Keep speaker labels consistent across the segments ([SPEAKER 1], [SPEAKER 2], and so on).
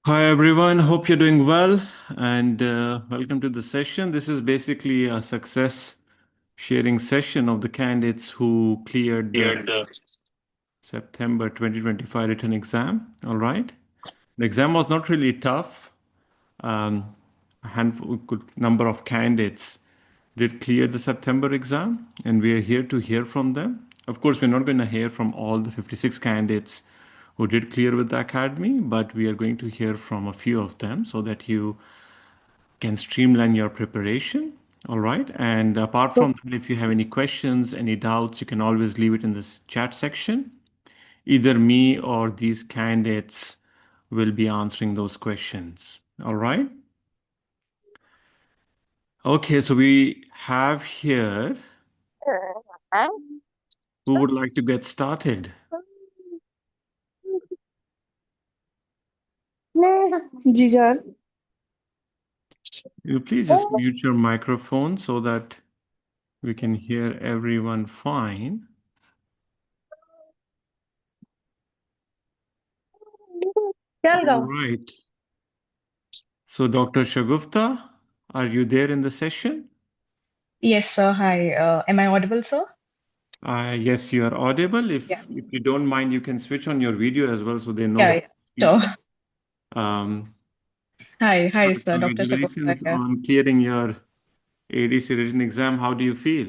[SPEAKER 1] Hi everyone, hope you're doing well and welcome to the session. This is basically a success sharing session of the candidates who cleared the
[SPEAKER 2] Cleared the
[SPEAKER 1] September 2025 written exam. All right. The exam was not really tough. A handful, good number of candidates did clear the September exam, and we are here to hear from them. Of course, we're not going to hear from all the 56 candidates who did clear with the academy, but we are going to hear from a few of them so that you can streamline your preparation. All right. And apart from that, if you have any questions, any doubts, you can always leave it in this chat section. Either me or these candidates will be answering those questions. All right. Okay, so we have here who would like to get started.
[SPEAKER 3] जी sir.
[SPEAKER 1] You please just mute your microphone so that we can hear everyone fine.
[SPEAKER 3] क्या
[SPEAKER 1] All
[SPEAKER 3] लगाओ?
[SPEAKER 1] right. So, Dr. Shagufta, are you there in the session?
[SPEAKER 2] Yes, sir. Hi. Am I audible, sir?
[SPEAKER 1] Yes, you are audible.
[SPEAKER 2] Yeah.
[SPEAKER 1] If you don't mind, you can switch on your video as well so they know
[SPEAKER 2] Yeah,
[SPEAKER 1] who
[SPEAKER 2] yeah.
[SPEAKER 1] is
[SPEAKER 2] Sure.
[SPEAKER 1] speaking. Um,
[SPEAKER 2] Hi, sir. Dr. Shagupta
[SPEAKER 1] Congratulations
[SPEAKER 2] here.
[SPEAKER 1] on clearing your ADC written exam. How do you feel?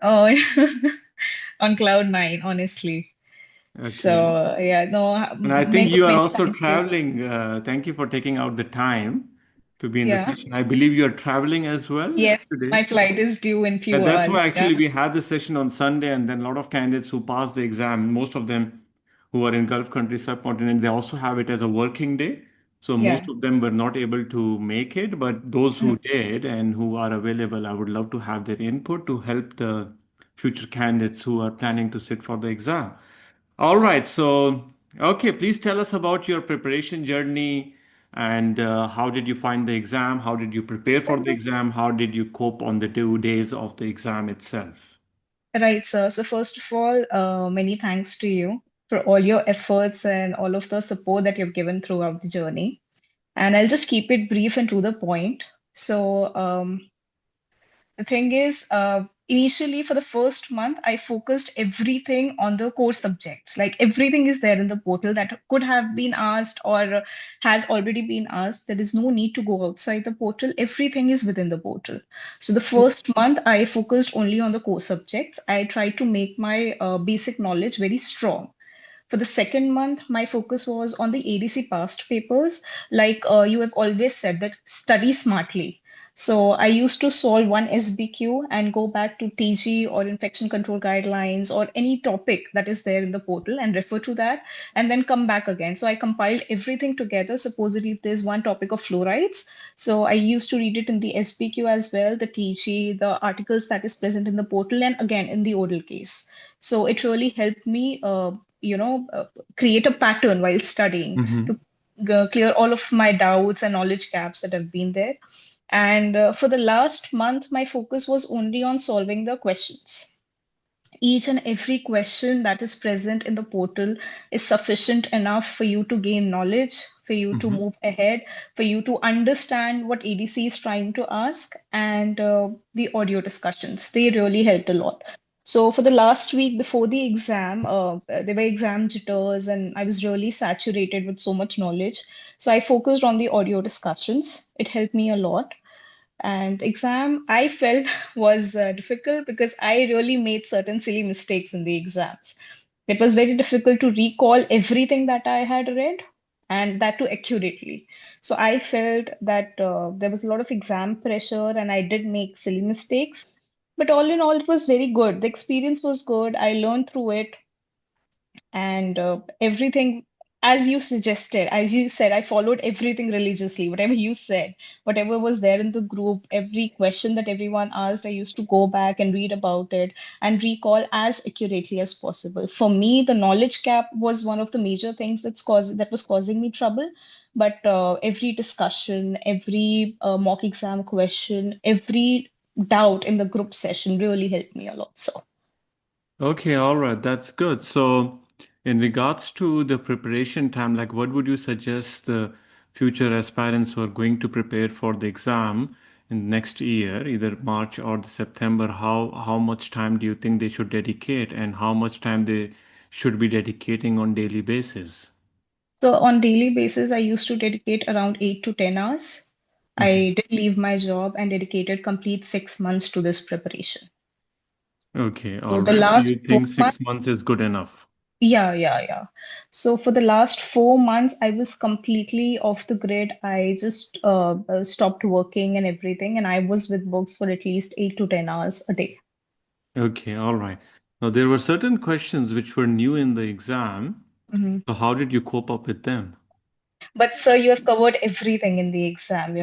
[SPEAKER 2] Oh, on cloud nine, honestly.
[SPEAKER 1] Okay.
[SPEAKER 2] So, yeah, no,
[SPEAKER 1] And I think
[SPEAKER 2] many,
[SPEAKER 1] you are
[SPEAKER 2] many
[SPEAKER 1] also
[SPEAKER 2] thanks to you.
[SPEAKER 1] traveling. Thank you for taking out the time to be in the
[SPEAKER 2] Yeah.
[SPEAKER 1] session. I believe you are traveling as well
[SPEAKER 2] Yes,
[SPEAKER 1] today.
[SPEAKER 2] my flight is due in
[SPEAKER 1] Yeah,
[SPEAKER 2] few
[SPEAKER 1] that's
[SPEAKER 2] hours.
[SPEAKER 1] why
[SPEAKER 2] Yeah.
[SPEAKER 1] actually we had the session on Sunday, and then a lot of candidates who passed the exam, most of them who are in Gulf countries, subcontinent, they also have it as a working day. So most
[SPEAKER 2] Yeah.
[SPEAKER 1] of them were not able to make it, but those
[SPEAKER 2] Mm.
[SPEAKER 1] who did and who are available, I would love to have their input to help the future candidates who are planning to sit for the exam. All right, so okay, please tell us about your preparation journey and how did you find the exam? How did you prepare for the exam? How did you cope on the 2 days of the exam itself?
[SPEAKER 2] Right, sir. So, first of all, many thanks to you for all your efforts and all of the support that you've given throughout the journey. And I'll just keep it brief and to the point. So, the thing is, initially for the first month, I focused everything on the core subjects. Like everything is there in the portal that could have been asked or has already been asked. There is no need to go outside the portal. Everything is within the portal. So the first month, I focused only on the core subjects. I tried to make my basic knowledge very strong. For the second month, my focus was on the ADC past papers. Like you have always said that study smartly. So I used to solve one SBQ and go back to TG or infection control guidelines or any topic that is there in the portal and refer to that and then come back again. So I compiled everything together. Supposedly, if there's one topic of fluorides, so I used to read it in the SBQ as well, the TG, the articles that is present in the portal, and again in the oral case. So it really helped me create a pattern while studying to
[SPEAKER 1] Hmm.
[SPEAKER 2] clear all of my doubts and knowledge gaps that have been there. And for the last month, my focus was only on solving the questions. Each and every question that is present in the portal is sufficient enough for you to gain knowledge, for you to
[SPEAKER 1] Hmm.
[SPEAKER 2] move ahead, for you to understand what ADC is trying to ask, and the audio discussions. They really helped a lot. So for the last week before the exam, there were exam jitters, and I was really saturated with so much knowledge. So I focused on the audio discussions. It helped me a lot. And exam, I felt was difficult because I really made certain silly mistakes in the exams. It was very difficult to recall everything that I had read and that too accurately. So I felt that there was a lot of exam pressure and I did make silly mistakes. But all in all, it was very good. The experience was good. I learned through it and everything as you suggested, as you said, I followed everything religiously, whatever you said, whatever was there in the group, every question that everyone asked, I used to go back and read about it and recall as accurately as possible. For me, the knowledge gap was one of the major things that was causing me trouble. But every discussion, every mock exam question, every doubt in the group session really helped me a lot. So
[SPEAKER 1] Okay, all right, that's good. So, in regards to the preparation time, like what would you suggest the future aspirants who are going to prepare for the exam in next year, either March or the September, how much time do you think they should dedicate, and how much time they should be dedicating on daily basis?
[SPEAKER 2] So on daily basis, I used to dedicate around 8 to 10 hours.
[SPEAKER 1] Mhm.
[SPEAKER 2] I did leave my job and dedicated complete 6 months to this preparation.
[SPEAKER 1] Okay, all
[SPEAKER 2] So the
[SPEAKER 1] right. So
[SPEAKER 2] last
[SPEAKER 1] you
[SPEAKER 2] four
[SPEAKER 1] think
[SPEAKER 2] months,
[SPEAKER 1] 6 months is good enough?
[SPEAKER 2] yeah. So for the last 4 months, I was completely off the grid. I just stopped working and everything, and I was with books for at least 8 to 10 hours a day.
[SPEAKER 1] Okay, all right. Now there were certain questions which were new in the exam.
[SPEAKER 2] Mhm.
[SPEAKER 1] So how did you cope up with them?
[SPEAKER 2] But sir, you have covered everything in the exam,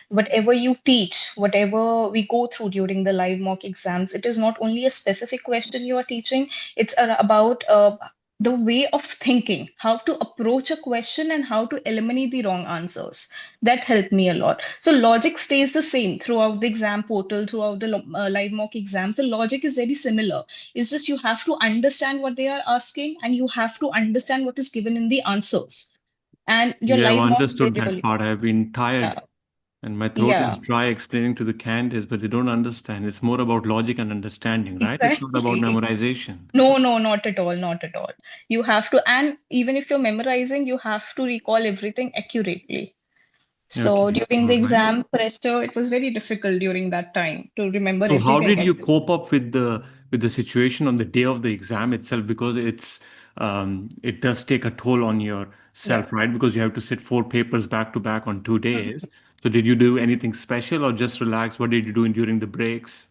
[SPEAKER 2] whatever you teach, whatever we go through during the live mock exams, it is not only a specific question you are teaching, it's about the way of thinking, how to approach a question and how to eliminate the wrong answers. That helped me a lot. So logic stays the same throughout the exam portal, throughout the live mock exams. The logic is very similar. It's just you have to understand what they are asking and you have to understand what is given in the answers. And your
[SPEAKER 1] Yeah, I've
[SPEAKER 2] live mock, they
[SPEAKER 1] understood that
[SPEAKER 2] really,
[SPEAKER 1] part. I've been
[SPEAKER 2] yeah,
[SPEAKER 1] tired and my throat is
[SPEAKER 2] yeah,
[SPEAKER 1] dry explaining to the candidates, but they don't understand. It's more about logic and understanding, right? It's not about
[SPEAKER 2] exactly.
[SPEAKER 1] memorization.
[SPEAKER 2] No, not at all, not at all. You have to, and even if you're memorizing, you have to recall everything accurately. So
[SPEAKER 1] Okay,
[SPEAKER 2] during the
[SPEAKER 1] all right.
[SPEAKER 2] exam pressure, it was very difficult during that time to remember
[SPEAKER 1] So how
[SPEAKER 2] everything.
[SPEAKER 1] did you cope up with the situation on the day of the exam itself? Because it does take a toll on
[SPEAKER 2] Yeah.
[SPEAKER 1] yourself, right? Because you have to sit 4 papers back to back on 2 days.
[SPEAKER 2] Mhm.
[SPEAKER 1] So did you do anything special or just relax? What did you do during the breaks?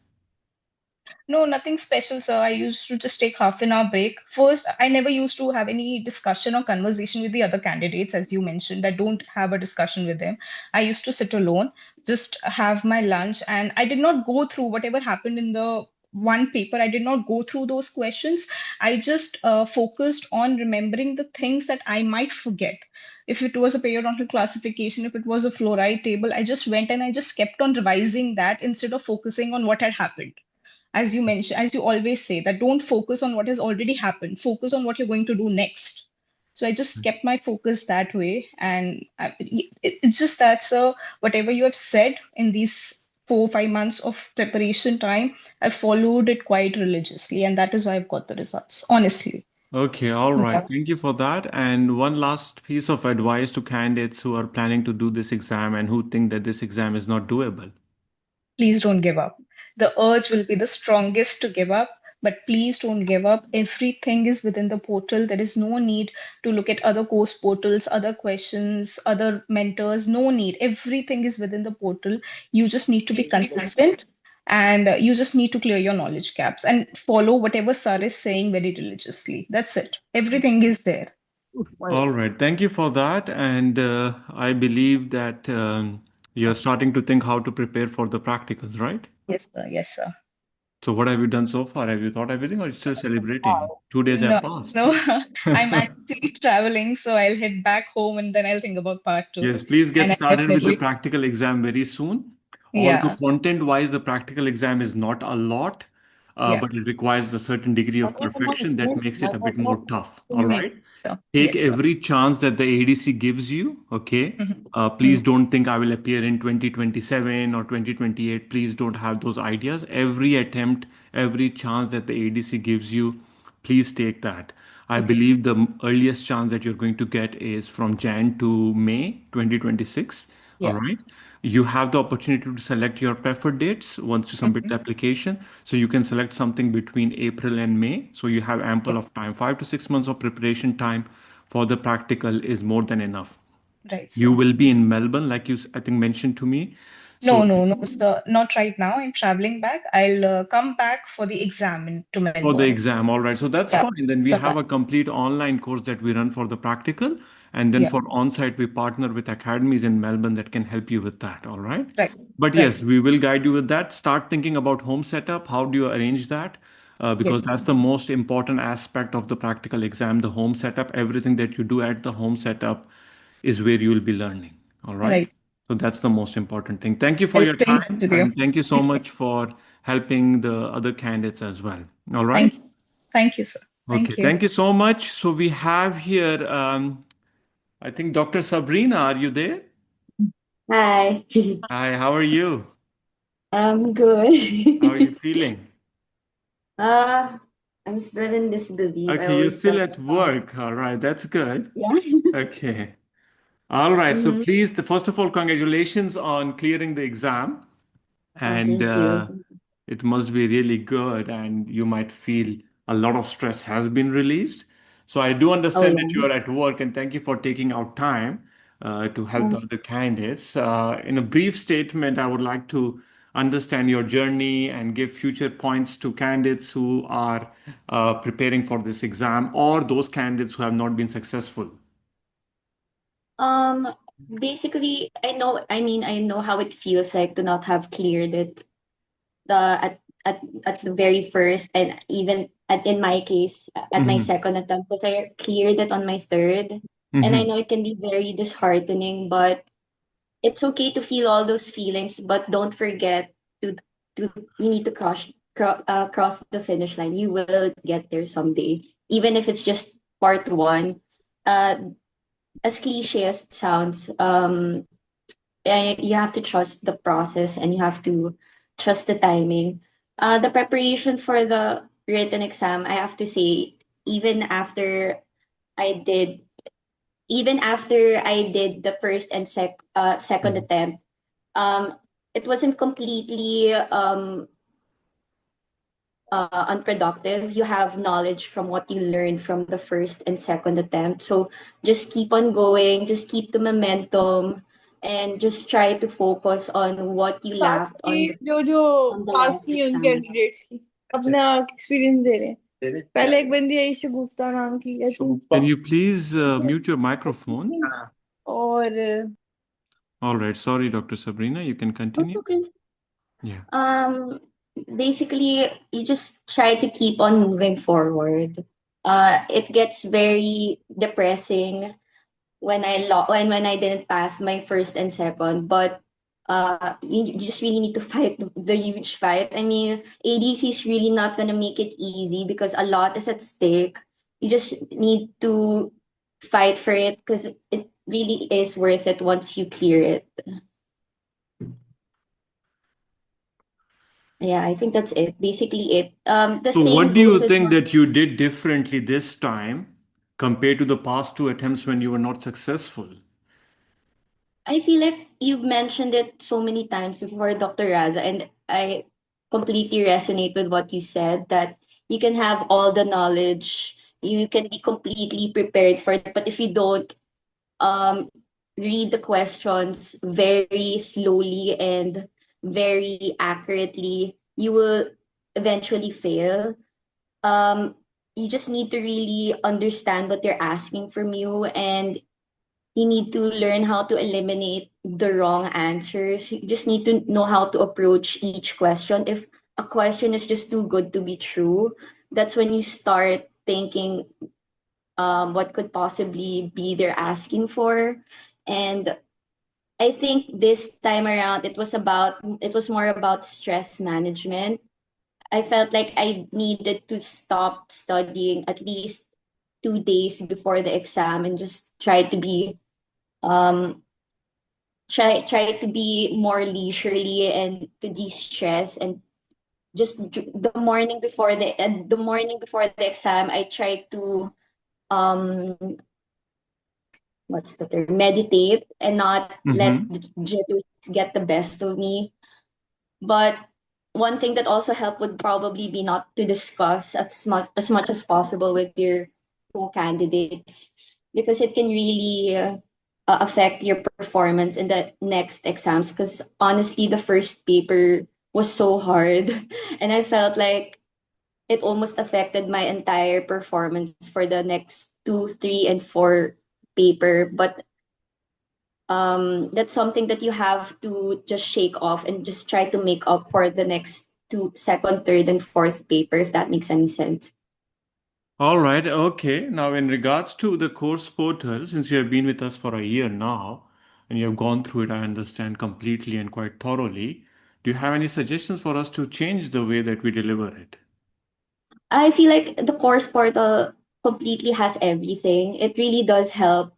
[SPEAKER 2] No, nothing special, sir. I used to just take half an hour break. First, I never used to have any discussion or conversation with the other candidates, as you mentioned. I don't have a discussion with them. I used to sit alone, just have my lunch, and I did not go through whatever happened in the one paper. I did not go through those questions. I just focused on remembering the things that I might forget. If it was a periodontal classification, if it was a fluoride table, I just went and I just kept on revising that instead of focusing on what had happened. As you mentioned, as you always say, that don't focus on what has already happened, focus on what you're going to do next. So I just kept my focus that way. And it's just that, so whatever you have said in these 4 or 5 months of preparation time, I followed it quite religiously. And that is why I've got the results, honestly.
[SPEAKER 1] Okay, all right.
[SPEAKER 2] Yeah.
[SPEAKER 1] Thank you for that. And one last piece of advice to candidates who are planning to do this exam and who think that this exam is not doable.
[SPEAKER 2] Please don't give up. The urge will be the strongest to give up, but please don't give up. Everything is within the portal. There is no need to look at other course portals, other questions, other mentors. No need. Everything is within the portal. You just need to be consistent and you just need to clear your knowledge gaps and follow whatever sir is saying very religiously. That's it. Everything is there.
[SPEAKER 1] All right. Thank you for that. And I believe that you're starting to think how to prepare for the practicals, right?
[SPEAKER 2] Yes, sir. Yes, sir.
[SPEAKER 1] So what have you done so far? Have you thought everything or are you still celebrating? 2 days have
[SPEAKER 2] No,
[SPEAKER 1] passed.
[SPEAKER 2] no, I'm actually traveling, so I'll head back home and then I'll think about part two.
[SPEAKER 1] Yes, please get
[SPEAKER 2] And I
[SPEAKER 1] started with the
[SPEAKER 2] definitely,
[SPEAKER 1] practical exam very soon. Although
[SPEAKER 2] yeah,
[SPEAKER 1] content-wise, the practical exam is not a lot,
[SPEAKER 2] yeah.
[SPEAKER 1] but it requires a certain degree of perfection that makes it a bit more tough. All right.
[SPEAKER 2] So,
[SPEAKER 1] Take
[SPEAKER 2] yes, sir.
[SPEAKER 1] every chance that the ADC gives you. Okay.
[SPEAKER 2] Mhm.
[SPEAKER 1] Please don't think I will appear in 2027 or 2028. Please don't have those ideas. Every attempt, every chance that the ADC gives you, please take that. I
[SPEAKER 2] Okay, sir.
[SPEAKER 1] believe the earliest chance that you're going to get is from Jan to May 2026. All
[SPEAKER 2] Yeah.
[SPEAKER 1] right. You have the opportunity to select your preferred dates once you submit
[SPEAKER 2] Mhm.
[SPEAKER 1] the application. So you can select something between April and May. So you have ample
[SPEAKER 2] Yeah.
[SPEAKER 1] of time. 5 to 6 months of preparation time for the practical is more than enough.
[SPEAKER 2] Right,
[SPEAKER 1] You
[SPEAKER 2] sir.
[SPEAKER 1] will be in Melbourne, like you, I think, mentioned to me.
[SPEAKER 2] No,
[SPEAKER 1] So
[SPEAKER 2] no, no, sir. Not right now. I'm traveling back. I'll come back for the exam to
[SPEAKER 1] for the
[SPEAKER 2] Melbourne.
[SPEAKER 1] exam, all right. So that's
[SPEAKER 2] Yeah.
[SPEAKER 1] fine. Then we have
[SPEAKER 2] Bye-bye.
[SPEAKER 1] a complete online course that we run for the practical. And then
[SPEAKER 2] Yeah.
[SPEAKER 1] for on-site, we partner with academies in Melbourne that can help you with that. All right.
[SPEAKER 2] Right.
[SPEAKER 1] But
[SPEAKER 2] Right.
[SPEAKER 1] yes, we will guide you with that. Start thinking about home setup. How do you arrange that? Because
[SPEAKER 2] Yes.
[SPEAKER 1] that's the most important aspect of the practical exam, the home setup. Everything that you do at the home setup is where you will be learning. All right.
[SPEAKER 2] Right.
[SPEAKER 1] So that's the most important thing. Thank you for
[SPEAKER 2] I'll
[SPEAKER 1] your
[SPEAKER 2] stay in touch
[SPEAKER 1] time.
[SPEAKER 2] with you.
[SPEAKER 1] And thank you so
[SPEAKER 2] Thank you.
[SPEAKER 1] much for helping the other candidates as well. All right.
[SPEAKER 2] Thank you. Thank you, sir.
[SPEAKER 1] Okay,
[SPEAKER 2] Thank you.
[SPEAKER 1] thank you so much. So we have here, I think Dr. Sabrina, are you there?
[SPEAKER 4] Hi.
[SPEAKER 1] Hi, how are you?
[SPEAKER 4] I'm
[SPEAKER 1] How are you
[SPEAKER 4] good.
[SPEAKER 1] feeling?
[SPEAKER 4] Uh, I'm still in disbelief. I
[SPEAKER 1] Okay, you're
[SPEAKER 4] always
[SPEAKER 1] still
[SPEAKER 4] thought
[SPEAKER 1] at work. All right, that's good.
[SPEAKER 4] yeah.
[SPEAKER 1] Okay. All right, so
[SPEAKER 4] Mm-hmm.
[SPEAKER 1] please, first of all, congratulations on clearing the exam.
[SPEAKER 4] Oh,
[SPEAKER 1] And
[SPEAKER 4] thank you.
[SPEAKER 1] it must be really good, and you might feel a lot of stress has been released. So I do
[SPEAKER 4] Oh,
[SPEAKER 1] understand that you
[SPEAKER 4] yeah.
[SPEAKER 1] are at work, and thank you for taking out time to help the
[SPEAKER 4] Oh,
[SPEAKER 1] other candidates. In a brief statement, I would like to understand your journey and give future points to candidates who are preparing for this exam or those candidates who have not been successful.
[SPEAKER 4] um, basically, I know how it feels like to not have cleared it the at the very first, and even in my case, at my
[SPEAKER 1] Hmm.
[SPEAKER 4] second attempt, because I cleared it on my third. And I
[SPEAKER 1] Hmm.
[SPEAKER 4] know it can be very disheartening, but it's okay to feel all those feelings, but don't forget to to you need to cross the finish line. You will get there someday, even if it's just part one. Uh, as cliche as it sounds, you have to trust the process and you have to trust the timing. The preparation for the written exam, I have to say, even after I did even after I did the first and second
[SPEAKER 1] Hmm.
[SPEAKER 4] attempt, um, it wasn't completely unproductive. You have knowledge from what you learned from the first and second attempt. So just keep on going, just keep the momentum, and just try to focus on what you
[SPEAKER 3] साथ
[SPEAKER 4] lacked
[SPEAKER 3] की
[SPEAKER 4] on
[SPEAKER 3] जो जो
[SPEAKER 4] on the
[SPEAKER 3] pass
[SPEAKER 4] last
[SPEAKER 3] नहीं हुई उन
[SPEAKER 4] exam.
[SPEAKER 3] Candidates की अपना experience दे रहे हैं पहले एक बंदी आई शगुफ्ता नाम की है
[SPEAKER 1] Can you please mute your microphone?
[SPEAKER 3] और
[SPEAKER 1] All right, sorry, Dr. Sabrina, you can
[SPEAKER 4] That's
[SPEAKER 1] continue.
[SPEAKER 4] okay.
[SPEAKER 1] Yeah.
[SPEAKER 4] Um, Basically, you just try to keep on moving forward. It gets very depressing when I didn't pass my first and second, but you just really need to fight the huge fight. I mean, ADC is really not gonna make it easy because a lot is at stake. You just need to fight for it because it really is worth it once you clear it. Yeah, I think that's it. Basically it. The
[SPEAKER 1] So, what
[SPEAKER 4] same
[SPEAKER 1] do
[SPEAKER 4] goes
[SPEAKER 1] you
[SPEAKER 4] with
[SPEAKER 1] think that you did differently this time compared to the past two attempts when you were not successful?
[SPEAKER 4] I feel like you've mentioned it so many times before, Dr. Raza, and I completely resonate with what you said that you can have all the knowledge, you can be completely prepared for it, but if you don't um, read the questions very slowly and very accurately, you will eventually fail. Um, you just need to really understand what they're asking from you, and you need to learn how to eliminate the wrong answers. You just need to know how to approach each question. If a question is just too good to be true, that's when you start thinking what could possibly be they're asking for. And I think this time around it was more about stress management. I felt like I needed to stop studying at least 2 days before the exam and just um try to be more leisurely and to de-stress, and just the morning before the exam I try to um what's the term, meditate and not let
[SPEAKER 1] Mm-hmm.
[SPEAKER 4] the jitters get the best of me. But one thing that also helped would probably be not to discuss as much as possible with your co-candidates, because it can really affect your performance in the next exams. Because honestly, the first paper was so hard, and I felt like it almost affected my entire performance for the next two, three, and four paper. But that's something that you have to just shake off and just try to make up for the next two, second, third, and fourth paper, if that makes any sense.
[SPEAKER 1] All right, okay. Now, in regards to the course portal, since you have been with us for a year now and you have gone through it, I understand completely and quite thoroughly. Do you have any suggestions for us to change the way that we deliver it?
[SPEAKER 4] I feel like the course portal completely has everything. It really does help.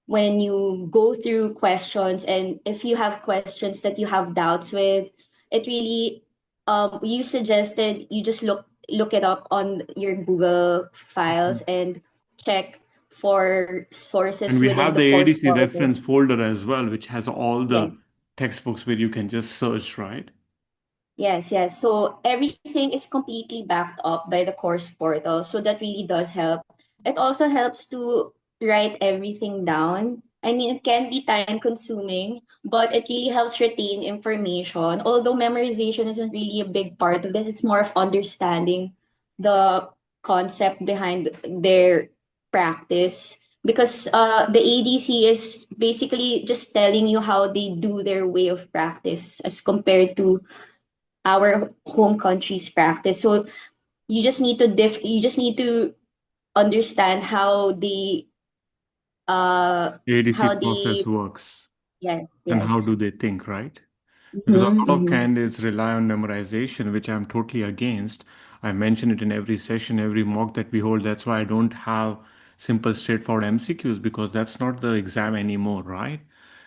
[SPEAKER 4] when you go through questions, and if you have questions that you have doubts with, it really you suggested you just look it up on your Google files and check for
[SPEAKER 1] And
[SPEAKER 4] sources
[SPEAKER 1] we
[SPEAKER 4] within
[SPEAKER 1] have
[SPEAKER 4] the
[SPEAKER 1] the
[SPEAKER 4] course
[SPEAKER 1] ADC
[SPEAKER 4] portal.
[SPEAKER 1] reference folder as well, which has all
[SPEAKER 4] Yes.
[SPEAKER 1] the textbooks where you can just search, right?
[SPEAKER 4] Yes, yes. So everything is completely backed up by the course portal. So that really does help. It also helps to write everything down. I mean, it can be time consuming, but it really helps retain information. Although memorization isn't really a big part of this, it's more of understanding the concept behind their practice. Because the ADC is basically just telling you how they do their way of practice as compared to our home country's practice. So you just need to understand
[SPEAKER 1] ADC
[SPEAKER 4] how
[SPEAKER 1] process
[SPEAKER 4] they
[SPEAKER 1] works
[SPEAKER 4] yes,
[SPEAKER 1] and how
[SPEAKER 4] yes.
[SPEAKER 1] do they think, right? Because a
[SPEAKER 4] Mm-hmm,
[SPEAKER 1] lot of
[SPEAKER 4] mm-hmm.
[SPEAKER 1] candidates rely on memorization, which I'm totally against. I mention it in every session, every mock that we hold. That's why I don't have simple, straightforward MCQs because that's not the exam anymore, right?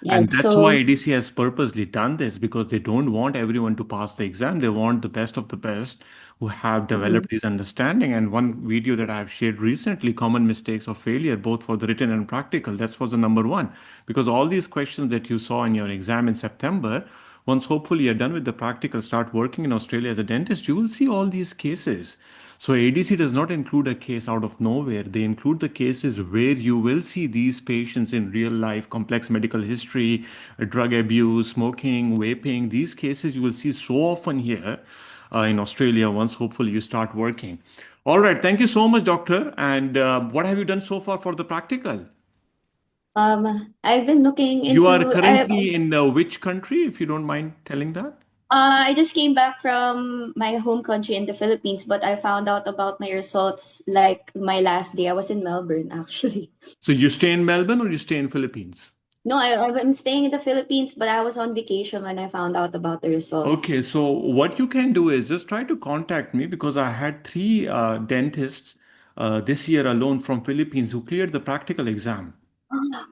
[SPEAKER 1] And
[SPEAKER 4] Yes.
[SPEAKER 1] that's why
[SPEAKER 4] So
[SPEAKER 1] ADC has purposely done this because they don't want everyone to pass the exam. They want the best of the best who have
[SPEAKER 4] mhm.
[SPEAKER 1] developed this understanding. And one video that I've shared recently, common mistakes of failure, both for the written and practical, that was the number one. Because all these questions that you saw in your exam in September, once hopefully you're done with the practical, start working in Australia as a dentist, you will see all these cases. So ADC does not include a case out of nowhere. They include the cases where you will see these patients in real life, complex medical history, drug abuse, smoking, vaping. These cases you will see so often here in Australia once hopefully you start working. All right. Thank you so much, doctor. And what have you done so far for the practical?
[SPEAKER 4] I've been looking
[SPEAKER 1] You are
[SPEAKER 4] into
[SPEAKER 1] currently in which country, if you don't mind telling that?
[SPEAKER 4] I just came back from my home country in the Philippines, but I found out about my results like my last day. I was in Melbourne actually.
[SPEAKER 1] So you stay in Melbourne or you stay in Philippines?
[SPEAKER 4] No, I'm staying in the Philippines, but I was on vacation when I found out about the
[SPEAKER 1] Okay,
[SPEAKER 4] results.
[SPEAKER 1] so what you can do is just try to contact me because I had three dentists this year alone from Philippines who cleared the practical exam.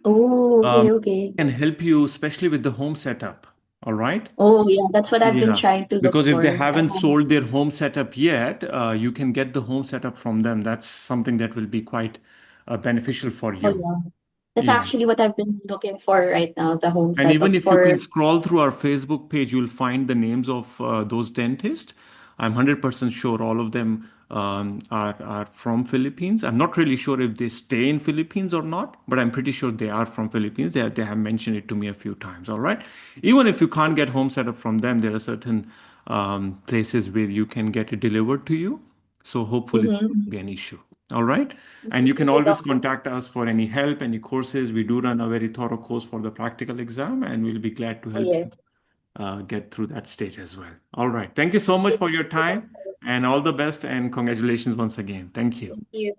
[SPEAKER 4] Oh,
[SPEAKER 1] Um,
[SPEAKER 4] okay, okay.
[SPEAKER 1] can help you, especially with the home setup. All right.
[SPEAKER 4] Oh, yeah, that's what I've been
[SPEAKER 1] Yeah,
[SPEAKER 4] trying to look
[SPEAKER 1] because if they
[SPEAKER 4] for. I
[SPEAKER 1] haven't
[SPEAKER 4] haven't.
[SPEAKER 1] sold their home setup yet, you can get the home setup from them. That's something that will be quite beneficial for
[SPEAKER 4] Oh,
[SPEAKER 1] you.
[SPEAKER 4] yeah. That's
[SPEAKER 1] Yeah.
[SPEAKER 4] actually what I've been looking for right now, the home
[SPEAKER 1] And even
[SPEAKER 4] setup
[SPEAKER 1] if you can
[SPEAKER 4] for.
[SPEAKER 1] scroll through our Facebook page, you'll find the names of those dentists. I'm 100% sure all of them are from Philippines. I'm not really sure if they stay in Philippines or not, but I'm pretty sure they are from Philippines. They have mentioned it to me a few times. All right. Even if you can't get home setup from them, there are certain places where you can get it delivered to you. So hopefully it won't
[SPEAKER 4] Mm-hmm.
[SPEAKER 1] be an issue. All right. And you can
[SPEAKER 4] Okay,
[SPEAKER 1] always
[SPEAKER 4] doctor.
[SPEAKER 1] contact us for any help, any courses. We do run a very thorough course for the practical exam, and we'll be glad to
[SPEAKER 4] Oh,
[SPEAKER 1] help
[SPEAKER 4] yes.
[SPEAKER 1] you get through that stage as well. All right. Thank you so much for your time and all the best, and congratulations once again. Thank you.
[SPEAKER 4] Thank you.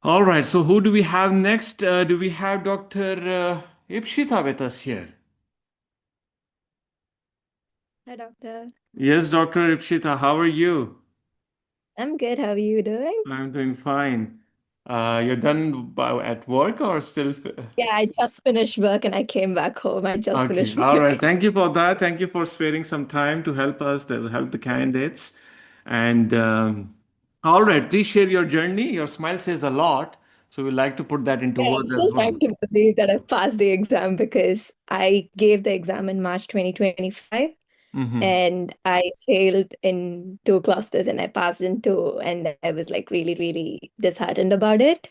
[SPEAKER 1] All right. So, who do we have next? Do we have Dr. Ipshita with us here?
[SPEAKER 3] Hi, doctor.
[SPEAKER 1] Yes, Dr. Ipshita. How are you?
[SPEAKER 3] I'm good. How are you doing?
[SPEAKER 1] I'm doing fine. You're done at work or still?
[SPEAKER 3] Yeah, I just finished work and I came back home. I just
[SPEAKER 1] Okay,
[SPEAKER 3] finished
[SPEAKER 1] all right.
[SPEAKER 3] work.
[SPEAKER 1] Thank you for that. Thank you for sparing some time to help us, that will help the candidates. And all right, please share your journey. Your smile says a lot, so we like to put that into
[SPEAKER 3] Yeah, I'm
[SPEAKER 1] words as
[SPEAKER 3] still
[SPEAKER 1] well.
[SPEAKER 3] trying to believe that I passed the exam because I gave the exam in March 2025
[SPEAKER 1] Mm-hmm.
[SPEAKER 3] and I failed in two clusters and I passed in two. And I was like really, really disheartened about it.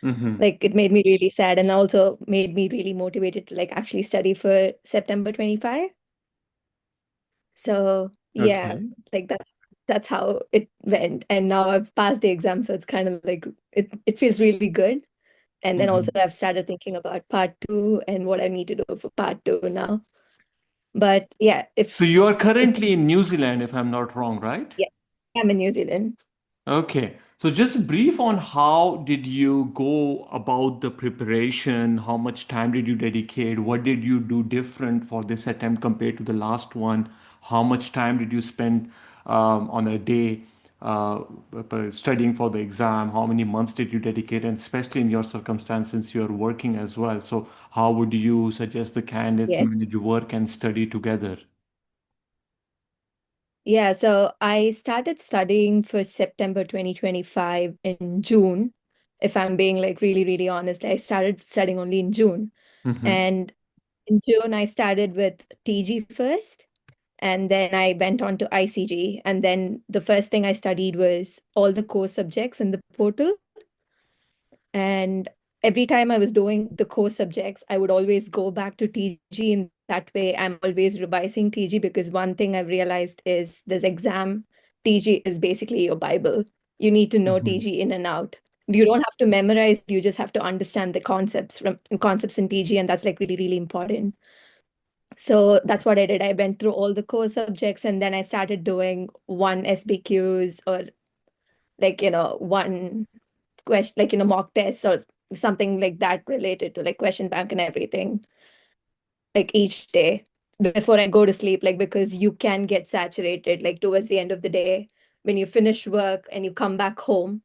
[SPEAKER 1] Mm-hmm.
[SPEAKER 3] Like it made me really sad and also made me really motivated to like actually study for September 25. So yeah,
[SPEAKER 1] Okay.
[SPEAKER 3] like that's how it went. And now I've passed the exam, so it's kind of like it feels really good. And then
[SPEAKER 1] Mm-hmm.
[SPEAKER 3] also I've started thinking about part two and what I need to do for part two now. But yeah,
[SPEAKER 1] So
[SPEAKER 3] if
[SPEAKER 1] you are
[SPEAKER 3] it
[SPEAKER 1] currently in New Zealand, if I'm not wrong, right?
[SPEAKER 3] yeah, I'm in New Zealand.
[SPEAKER 1] Okay. So just brief on how did you go about the preparation? How much time did you dedicate? What did you do different for this attempt compared to the last one? How much time did you spend on a day uh, studying for the exam? How many months did you dedicate? And especially in your circumstance, since you're working as well. So how would you suggest the candidates
[SPEAKER 3] Yes.
[SPEAKER 1] manage work and study together?
[SPEAKER 3] Yeah, so I started studying for September 2025 in June. If I'm being like really, really honest, I started studying only in June.
[SPEAKER 1] Mm-hmm.
[SPEAKER 3] And in June, I started with TG first, and then I went on to ICG. And then the first thing I studied was all the core subjects in the portal. And every time I was doing the core subjects, I would always go back to TG. In that way, I'm always revising TG, because one thing I've realized is this exam, TG is basically your Bible. You need to know
[SPEAKER 1] Mm-hmm.
[SPEAKER 3] TG in and out. You don't have to memorize, you just have to understand the concepts in TG, and that's like really, really important. So that's what I did. I went through all the core subjects, and then I started doing one SBQs, or like, one question, like, mock tests or something like that related to like question bank and everything, like each day before I go to sleep, like, because you can get saturated like towards the end of the day when you finish work and you come back home.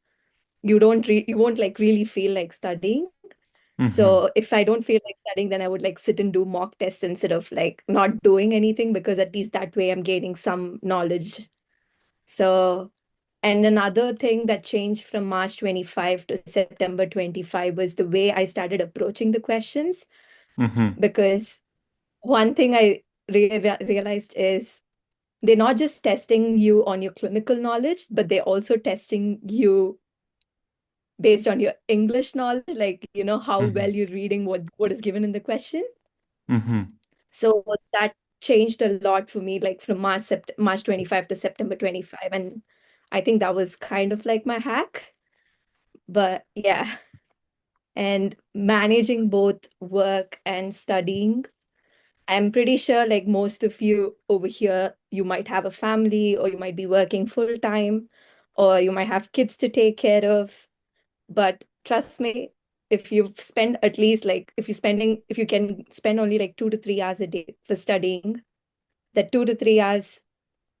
[SPEAKER 3] You won't like really feel like studying.
[SPEAKER 1] Mm-hmm.
[SPEAKER 3] So if I don't feel like studying, then I would like sit and do mock tests instead of like not doing anything, because at least that way I'm gaining some knowledge. So, and another thing that changed from March 25 to September 25 was the way I started approaching the questions.
[SPEAKER 1] Mm-hmm.
[SPEAKER 3] Because one thing I realized is they're not just testing you on your clinical knowledge, but they're also testing you based on your English knowledge, like, how well
[SPEAKER 1] Mm-hmm.
[SPEAKER 3] you're reading what is given in the question.
[SPEAKER 1] Mm-hmm.
[SPEAKER 3] So that changed a lot for me, like from March 25 to September 25. And I think that was kind of like my hack. But yeah, and managing both work and studying. I'm pretty sure like most of you over here, you might have a family, or you might be working full time, or you might have kids to take care of. But trust me, if you spend at least like if you can spend only like 2 to 3 hours a day for studying, that 2 to 3 hours,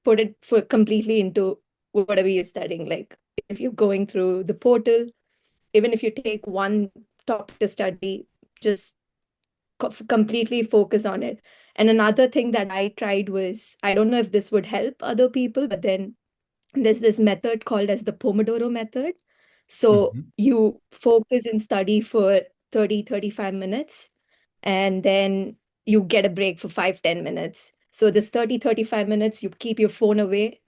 [SPEAKER 3] put it for completely into whatever you're studying. Like if you're going through the portal, even if you take one topic to study, just completely focus on it. And another thing that I tried was, I don't know if this would help other people, but then there's this method called as the Pomodoro method. So
[SPEAKER 1] Mm-hmm.
[SPEAKER 3] you focus and study for 30-35 minutes, and then you get a break for 5-10 minutes. So this 30-35 minutes, you keep your phone away,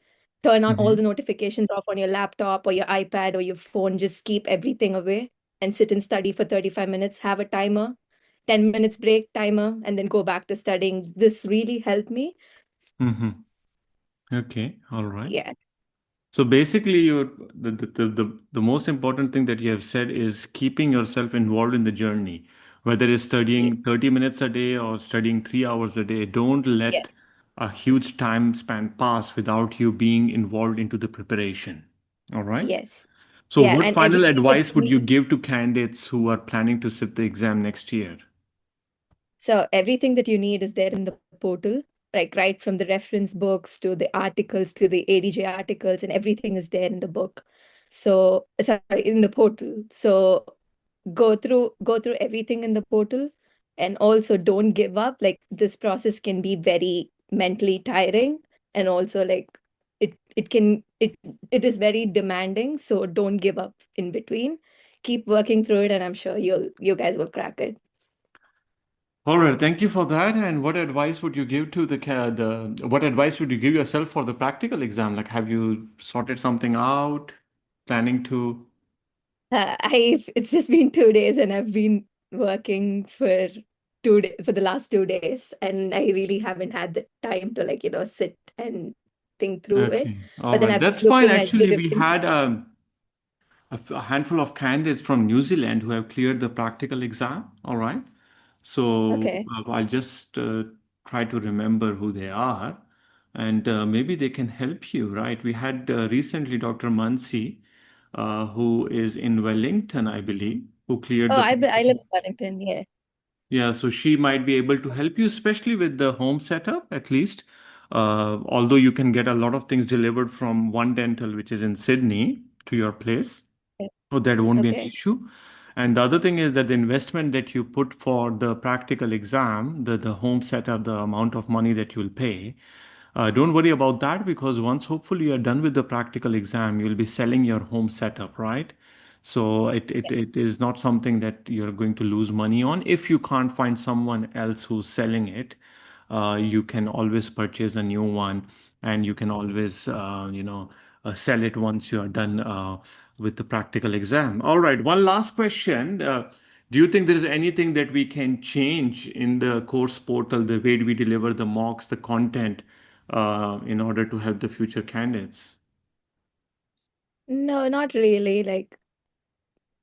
[SPEAKER 3] turn on all
[SPEAKER 1] Mm-hmm.
[SPEAKER 3] the notifications off on your laptop or your iPad or your phone, just keep everything away and sit and study for 35 minutes, have a timer, 10 minutes break, timer, and then go back to studying. This really helped me.
[SPEAKER 1] Mm-hmm. Okay, all right.
[SPEAKER 3] Yeah.
[SPEAKER 1] So basically, the most important thing that you have said is keeping yourself involved in the journey, whether it's
[SPEAKER 3] Ye-
[SPEAKER 1] studying 30 minutes a day or studying 3 hours a day. Don't let
[SPEAKER 3] Yes.
[SPEAKER 1] a huge time span pass without you being involved into the preparation. All right.
[SPEAKER 3] Yes.
[SPEAKER 1] So,
[SPEAKER 3] Yeah.
[SPEAKER 1] what
[SPEAKER 3] And
[SPEAKER 1] final
[SPEAKER 3] everything that
[SPEAKER 1] advice
[SPEAKER 3] you
[SPEAKER 1] would you
[SPEAKER 3] need.
[SPEAKER 1] give to candidates who are planning to sit the exam next year?
[SPEAKER 3] So everything that you need is there in the portal, like right from the reference books to the articles to the ADJ articles, and everything is there in the book. So sorry, in the portal. So go through everything in the portal, and also don't give up. Like this process can be very mentally tiring, and also like it is very demanding. So don't give up in between. Keep working through it, and I'm sure you guys will crack it.
[SPEAKER 1] All right, thank you for that. And what advice would you give to the what advice would you give yourself for the practical exam? Like, have you sorted something out, planning to?
[SPEAKER 3] I It's just been 2 days, and I've been working for 2 day for the last 2 days, and I really haven't had the time to like, sit and think through it.
[SPEAKER 1] Okay, all
[SPEAKER 3] But then
[SPEAKER 1] right,
[SPEAKER 3] I've been
[SPEAKER 1] that's fine.
[SPEAKER 3] looking at the
[SPEAKER 1] Actually, we
[SPEAKER 3] different.
[SPEAKER 1] had a handful of candidates from New Zealand who have cleared the practical exam. All right. So
[SPEAKER 3] Okay.
[SPEAKER 1] I'll just try to remember who they are, and maybe they can help you, right? We had recently Dr. Mansi, who is in Wellington, I believe, who cleared
[SPEAKER 3] Oh,
[SPEAKER 1] the
[SPEAKER 3] I live
[SPEAKER 1] practical.
[SPEAKER 3] in Wellington. Yeah.
[SPEAKER 1] Yeah, so she might be able to help you, especially with the home setup, at least. Although you can get a lot of things delivered from One Dental, which is in Sydney, to your place.
[SPEAKER 3] Okay.
[SPEAKER 1] So that won't be an
[SPEAKER 3] Okay.
[SPEAKER 1] issue. And the other thing is that the investment that you put for the practical exam, the home setup, the amount of money that you'll pay, don't worry about that, because once hopefully you're done with the practical exam, you'll be selling your home setup, right? So it is not something that you're going to lose money on. If you can't find someone else who's selling it, you can always purchase a new one, and you can always, sell it once you are done with the practical exam. All right, one last question. Do you think there is anything that we can change in the course portal, the way we deliver the mocks, the content, in order to help the future candidates?
[SPEAKER 3] No, not really. Like,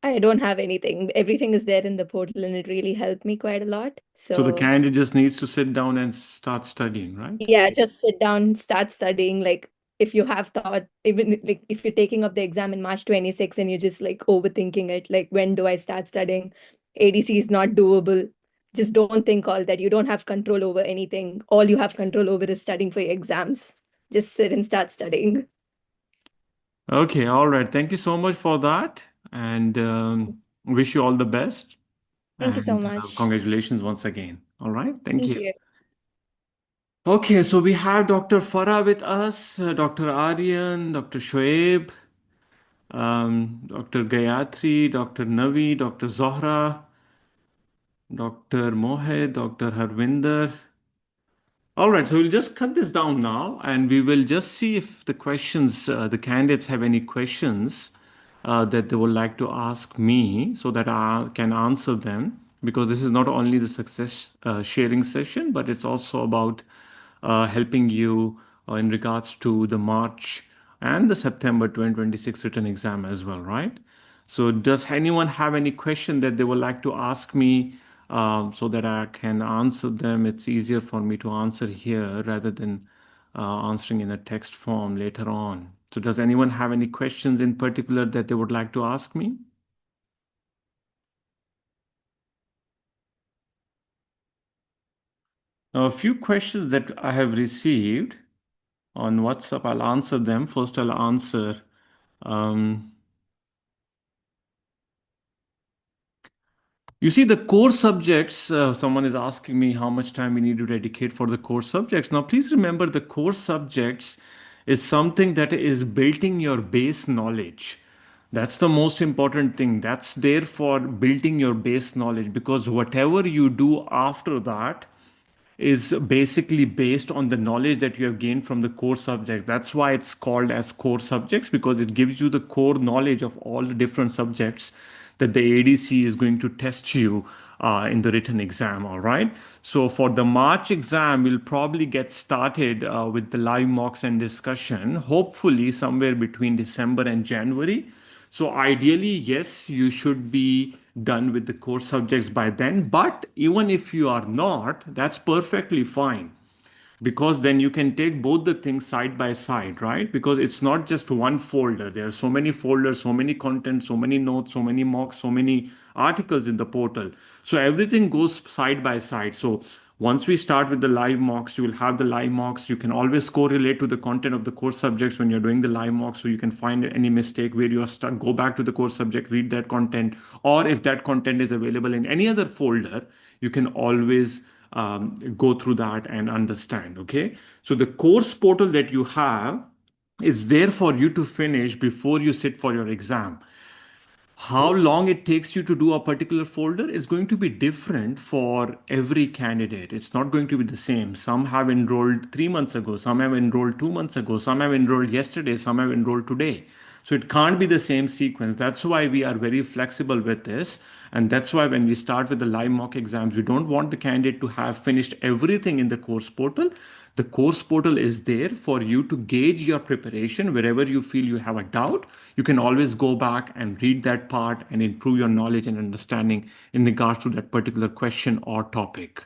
[SPEAKER 3] I don't have anything. Everything is there in the portal, and it really helped me quite a lot.
[SPEAKER 1] So the
[SPEAKER 3] So,
[SPEAKER 1] candidate just needs to sit down and start studying, right?
[SPEAKER 3] yeah, just sit down, start studying. Like, if you have thought, even like if you're taking up the exam in March 26 and you're just like overthinking it, like, when do I start studying? ADC is not doable. Just don't think all that. You don't have control over anything. All you have control over is studying for your exams. Just sit and start studying.
[SPEAKER 1] Okay, all right. Thank you so much for that, and wish you all the best.
[SPEAKER 3] Thank you so
[SPEAKER 1] And
[SPEAKER 3] much.
[SPEAKER 1] congratulations once again. All right, thank
[SPEAKER 3] Thank
[SPEAKER 1] you.
[SPEAKER 3] you.
[SPEAKER 1] Okay, so we have Dr. Farah with us, Dr. Aryan, Dr. Shoaib, Dr. Gayatri, Dr. Navi, Dr. Zohra, Dr. Mohed, Dr. Harvinder. All right, so we'll just cut this down now, and we will just see if the questions, the candidates have any questions that they would like to ask me, so that I can answer them. Because this is not only the success sharing session, but it's also about helping you in regards to the March and the September 2026 written exam as well, right? So does anyone have any question that they would like to ask me, so that I can answer them? It's easier for me to answer here rather than answering in a text form later on. So does anyone have any questions in particular that they would like to ask me? Now, a few questions that I have received on WhatsApp, I'll answer them. First, I'll answer. Um, You see, the core subjects, someone is asking me how much time we need to dedicate for the core subjects. Now, please remember, the core subjects is something that is building your base knowledge. That's the most important thing. That's there for building your base knowledge, because whatever you do after that is basically based on the knowledge that you have gained from the core subjects. That's why it's called as core subjects, because it gives you the core knowledge of all the different subjects that the ADC is going to test you in the written exam. All right. So for the March exam, we'll probably get started with the live mocks and discussion, hopefully somewhere between December and January. So ideally, yes, you should be done with the core subjects by then. But even if you are not, that's perfectly fine, because then you can take both the things side by side, right? Because it's not just one folder. There are so many folders, so many content, so many notes, so many mocks, so many articles in the portal. So everything goes side by side. So once we start with the live mocks, you will have the live mocks. You can always correlate to the content of the course subjects when you're doing the live mocks, so you can find any mistake where you are stuck, go back to the course subject, read that content. Or if that content is available in any other folder, you can always go through that and understand. Okay, so the course portal that you have is there for you to finish before you sit for your exam. How long it takes you to do a particular folder is going to be different for every candidate. It's not going to be the same. Some have enrolled 3 months ago, some have enrolled 2 months ago, some have enrolled yesterday, some have enrolled today. So it can't be the same sequence. That's why we are very flexible with this. And that's why when we start with the live mock exams, we don't want the candidate to have finished everything in the course portal. The course portal is there for you to gauge your preparation. Wherever you feel you have a doubt, you can always go back and read that part and improve your knowledge and understanding in regards to that particular question or topic.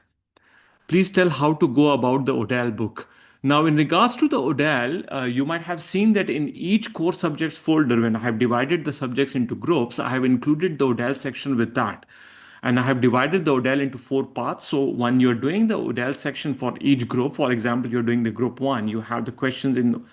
[SPEAKER 1] Please tell how to go about the ODAL book. Now, in regards to the ODAL, you might have seen that in each core subjects folder, when I have divided the subjects into groups, I have included the ODAL section with that. And I have divided the ODEL into 4 parts. So when you're doing the ODEL section for each group, for example, you're doing the group 1, you have the questions in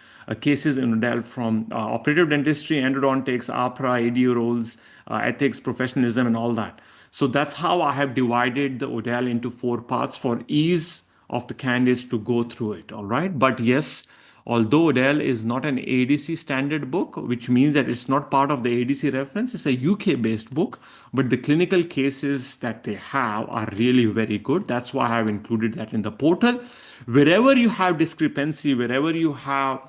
[SPEAKER 1] cases in ODEL from operative dentistry, endodontics, APRA, ADU roles, ethics, professionalism, and all that. So that's how I have divided the ODEL into 4 parts for ease of the candidates to go through it. All right. But yes, although ODEL is not an ADC standard book, which means that it's not part of the ADC reference, it's a UK based book, but the clinical cases that they have are really very good. That's why I have included that in the portal. Wherever you have discrepancy, wherever you have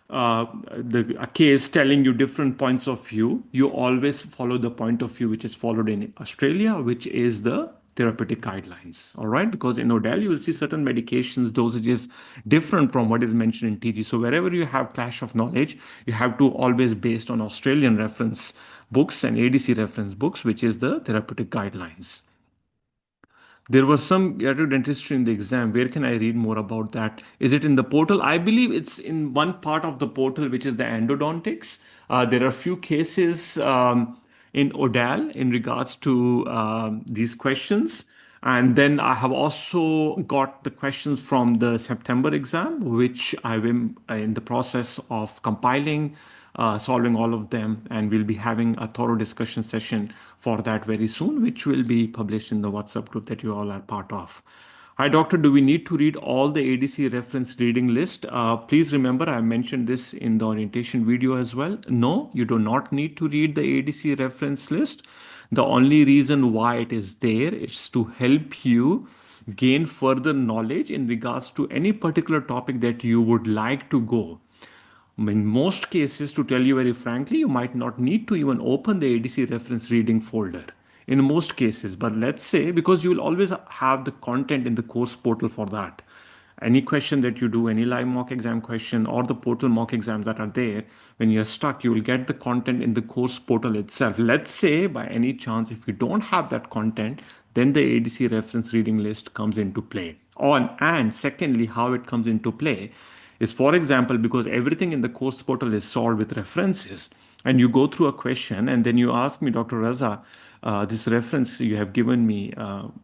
[SPEAKER 1] a case telling you different points of view, you always follow the point of view which is followed in Australia, which is the therapeutic guidelines. All right, because in ODEL you will see certain medications dosages different from what is mentioned in TG. So wherever you have clash of knowledge, you have to always based on Australian reference books and ADC reference books, which is the therapeutic guidelines. There was some geriatric dentistry in the exam. Where can I read more about that? Is it in the portal? I believe it's in one part of the portal, which is the endodontics. There are a few cases in ODAL in regards to these questions. And then I have also got the questions from the September exam, which I am in the process of compiling, solving all of them, and we'll be having a thorough discussion session for that very soon, which will be published in the WhatsApp group that you all are part of. Hi, doctor. Do we need to read all the ADC reference reading list? Please remember, I mentioned this in the orientation video as well. No, you do not need to read the ADC reference list. The only reason why it is there is to help you gain further knowledge in regards to any particular topic that you would like to go. In most cases, to tell you very frankly, you might not need to even open the ADC reference reading folder in most cases. But let's say, because you will always have the content in the course portal for that. Any question that you do, any live mock exam question or the portal mock exams that are there, when you're stuck, you will get the content in the course portal itself. Let's say by any chance, if you don't have that content, then the ADC reference reading list comes into play. And secondly, how it comes into play is, for example, because everything in the course portal is solved with references, and you go through a question and then you ask me, Dr. Raza, this reference you have given me,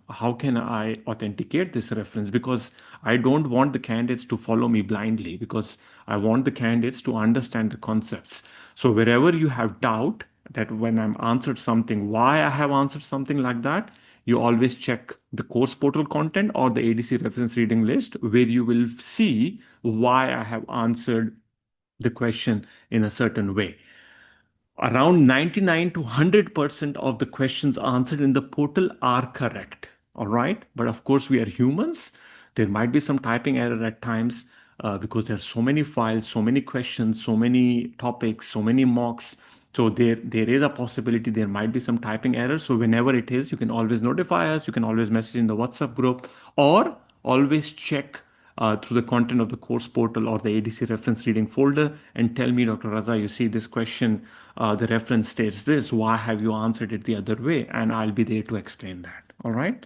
[SPEAKER 1] how can I authenticate this reference? Because I don't want the candidates to follow me blindly, because I want the candidates to understand the concepts. So wherever you have doubt that when I'm answered something, why I have answered something like that, you always check the course portal content or the ADC reference reading list, where you will see why I have answered the question in a certain way. Around 99 to 100% of the questions answered in the portal are correct. All right. But of course, we are humans. There might be some typing error at times because there are so many files, so many questions, so many topics, so many mocks. So there is a possibility there might be some typing error. So whenever it is, you can always notify us. You can always message in the WhatsApp group, or always check through the content of the course portal or the ADC reference reading folder and tell me, Dr. Raza, you see this question, the reference states this, why have you answered it the other way? And I'll be there to explain that. All right.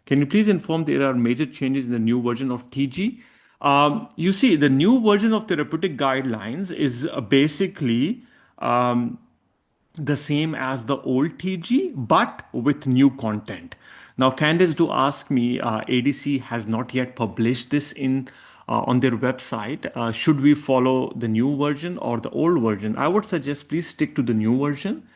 [SPEAKER 1] Can you please inform there are major changes in the new version of TG? You see, the new version of therapeutic guidelines is basically the same as the old TG, but with new content. Now, candidates do ask me, ADC has not yet published this in on their website. Should we follow the new version or the old version? I would suggest please stick to the new version,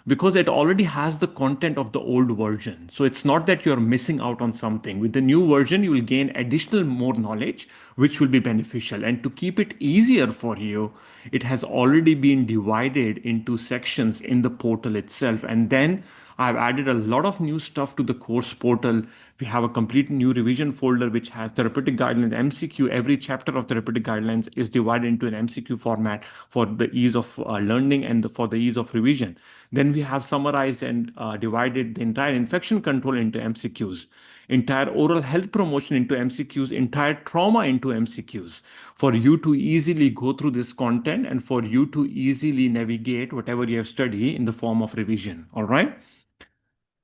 [SPEAKER 1] because it already has the content of the old version. So it's not that you're missing out on something. With the new version, you will gain additional more knowledge, which will be beneficial. And to keep it easier for you, it has already been divided into sections in the portal itself. And then I've added a lot of new stuff to the course portal. We have a complete new revision folder, which has therapeutic guidelines, MCQ. Every chapter of therapeutic guidelines is divided into an MCQ format for the ease of learning and for the ease of revision. Then we have summarized and divided the entire infection control into MCQs, entire oral health promotion into MCQs, entire trauma into MCQs, for you to easily go through this content and for you to easily navigate whatever you have studied in the form of revision. All right.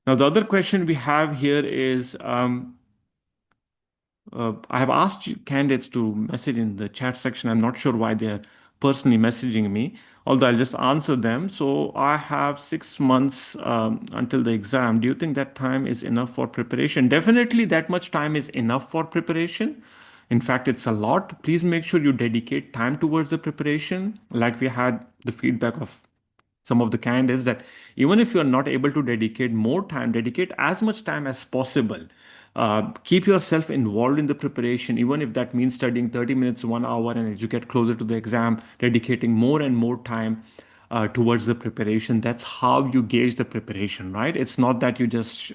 [SPEAKER 1] Now, the other question we have here is, I have asked candidates to message in the chat section. I'm not sure why they are personally messaging me, although I'll just answer them. So I have 6 months until the exam. Do you think that time is enough for preparation? Definitely that much time is enough for preparation. In fact, it's a lot. Please make sure you dedicate time towards the preparation. Like we had the feedback of some of the candidates that even if you're not able to dedicate more time, dedicate as much time as possible. Keep yourself involved in the preparation, even if that means studying 30 minutes, 1 hour, and as you get closer to the exam, dedicating more and more time towards the preparation. That's how you gauge the preparation, right? It's not that you just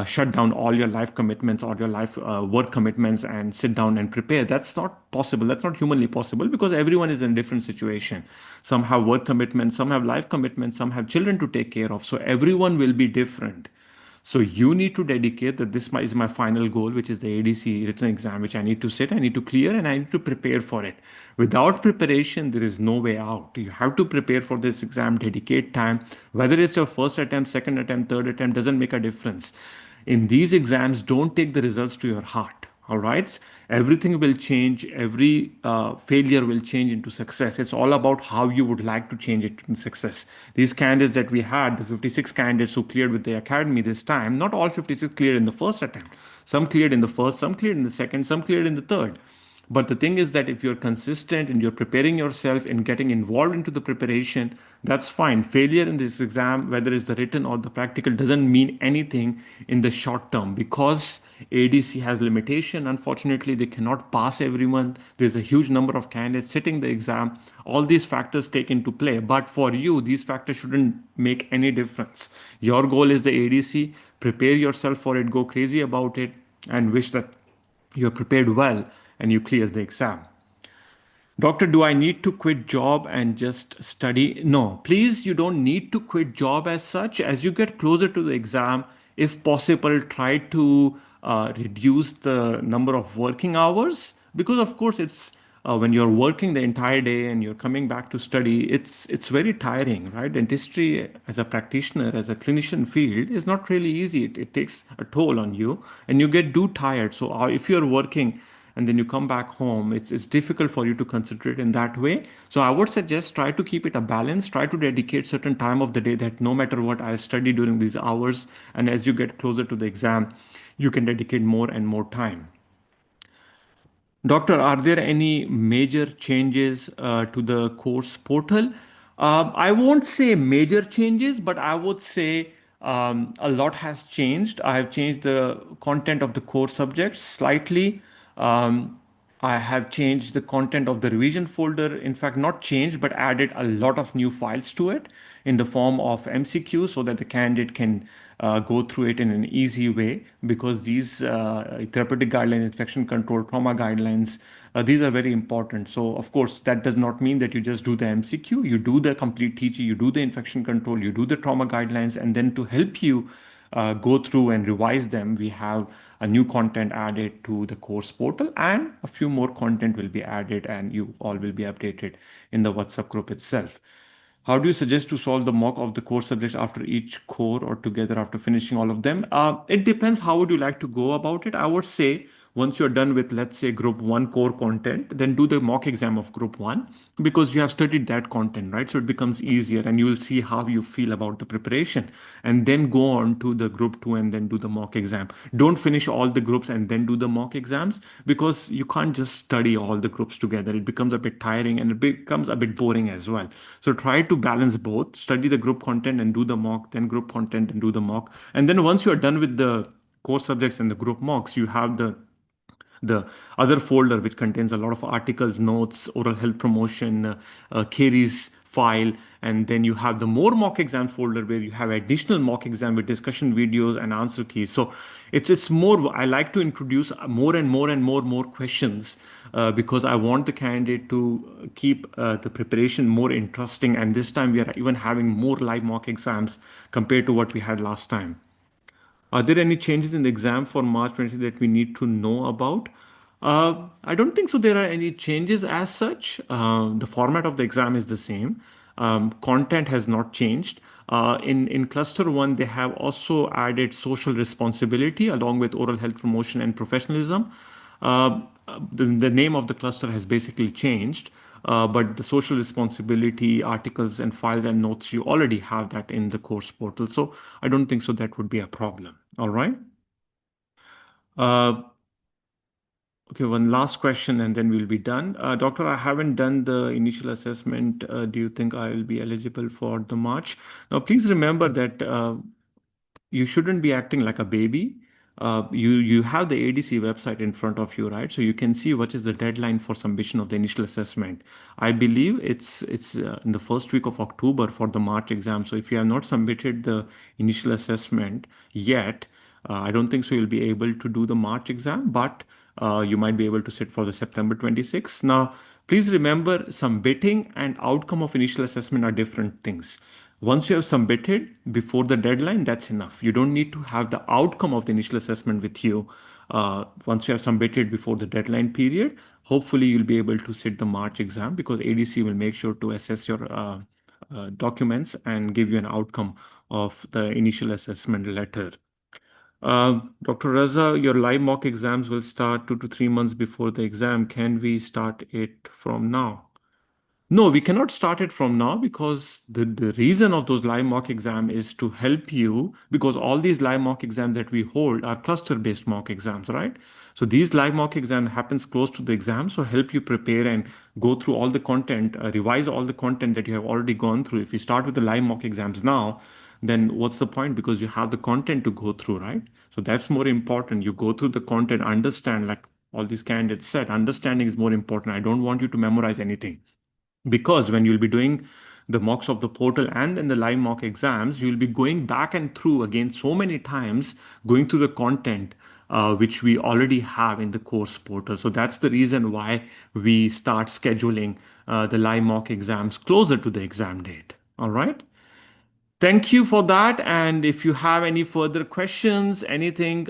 [SPEAKER 1] shut down all your life commitments or your life work commitments and sit down and prepare. That's not possible. That's not humanly possible because everyone is in a different situation. Some have work commitments, some have life commitments, some have children to take care of. So everyone will be different. So you need to dedicate that this is my final goal, which is the ADC written exam, which I need to sit, I need to clear, and I need to prepare for it. Without preparation, there is no way out. You have to prepare for this exam, dedicate time. Whether it's your first attempt, second attempt, third attempt, doesn't make a difference. In these exams, don't take the results to your heart. All right, everything will change. Every failure will change into success. It's all about how you would like to change it into success. These candidates that we had, the 56 candidates who cleared with the academy this time, not all 56 cleared in the first attempt. Some cleared in the first, some cleared in the second, some cleared in the third. But the thing is that if you're consistent and you're preparing yourself and getting involved into the preparation, that's fine. Failure in this exam, whether it's the written or the practical, doesn't mean anything in the short term because ADC has limitation. Unfortunately, they cannot pass everyone. There's a huge number of candidates sitting the exam. All these factors take into play. But for you, these factors shouldn't make any difference. Your goal is the ADC. Prepare yourself for it. Go crazy about it and wish that you're prepared well and you clear the exam. Doctor, do I need to quit job and just study? No, please, you don't need to quit job as such. As you get closer to the exam, if possible, try to reduce the number of working hours because, of course, it's when you're working the entire day and you're coming back to study, it's very tiring, right? Dentistry as a practitioner, as a clinician field is not really easy. It takes a toll on you and you get too tired. So if you're working and then you come back home, it's difficult for you to concentrate in that way. So I would suggest try to keep it a balance, try to dedicate certain time of the day that no matter what, I'll study during these hours. And as you get closer to the exam, you can dedicate more and more time. Doctor, are there any major changes to the course portal? I won't say major changes, but I would say a lot has changed. I have changed the content of the core subjects slightly. I have changed the content of the revision folder. In fact, not changed, but added a lot of new files to it in the form of MCQ so that the candidate can go through it in an easy way because these therapeutic guidelines, infection control, trauma guidelines, these are very important. So, of course, that does not mean that you just do the MCQ, you do the complete teaching, you do the infection control, you do the trauma guidelines, and then to help you go through and revise them, we have a new content added to the course portal and a few more content will be added and you all will be updated in the WhatsApp group itself. How do you suggest to solve the mock of the core subjects after each core or together after finishing all of them? It depends how would you like to go about it. I would say once you're done with, let's say, group 1 core content, then do the mock exam of group 1 because you have studied that content, right? So it becomes easier and you will see how you feel about the preparation and then go on to the group 2 and then do the mock exam. Don't finish all the groups and then do the mock exams because you can't just study all the groups together. It becomes a bit tiring and it becomes a bit boring as well. So try to balance both, study the group content and do the mock, then group content and do the mock. And then once you're done with the core subjects and the group mocks, you have the other folder which contains a lot of articles, notes, oral health promotion, caries file, and then you have the more mock exam folder where you have additional mock exam with discussion videos and answer keys. So it's more, I like to introduce more and more questions because I want the candidate to keep the preparation more interesting. And this time we are even having more live mock exams compared to what we had last time. Are there any changes in the exam for March 20 that we need to know about? I don't think so. There are any changes as such. The format of the exam is the same. Content has not changed. In cluster 1, they have also added social responsibility along with oral health promotion and professionalism. The name of the cluster has basically changed. but the social responsibility articles and files and notes, you already have that in the course portal. So I don't think so that would be a problem. All right. Okay, one last question and then we'll be done. Doctor, I haven't done the initial assessment. Do you think I will be eligible for the March? Now, please remember that you shouldn't be acting like a baby. You have the ADC website in front of you, right? So you can see what is the deadline for submission of the initial assessment. I believe it's in the first week of October for the March exam. So if you have not submitted the initial assessment yet, I don't think so you'll be able to do the March exam, but you might be able to sit for the September 26th. Now, please remember, submitting and outcome of initial assessment are different things. Once you have submitted before the deadline, that's enough. You don't need to have the outcome of the initial assessment with you. Once you have submitted before the deadline period, hopefully you'll be able to sit the March exam, because ADC will make sure to assess your documents and give you an outcome of the initial assessment letter. Dr. Raza, your live mock exams will start 2 to 3 months before the exam. Can we start it from now? No, we cannot start it from now, because the reason of those live mock exam is to help you, because all these live mock exams that we hold are cluster-based mock exams, right? So these live mock exam happens close to the exam, so help you prepare and go through all the content, revise all the content that you have already gone through. If you start with the live mock exams now, then what's the point? Because you have the content to go through, right? So that's more important. You go through the content, understand, like all these candidates said, understanding is more important. I don't want you to memorize anything. Because when you'll be doing the mocks of the portal and then the live mock exams, you'll be going back and through again so many times, going through the content which we already have in the course portal. So that's the reason why we start scheduling the live mock exams closer to the exam date. All right. Thank you for that. And if you have any further questions, anything,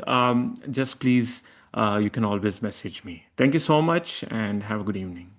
[SPEAKER 1] just please, you can always message me. Thank you so much and have a good evening.